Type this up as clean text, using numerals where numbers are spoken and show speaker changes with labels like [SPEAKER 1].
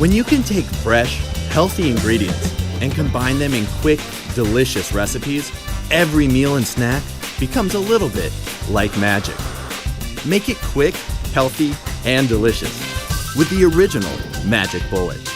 [SPEAKER 1] When you can take fresh, healthy ingredients and combine them in quick, delicious recipes, every meal and snack becomes a little bit like magic. Make it quick, healthy, and delicious with the original Magic Bullet.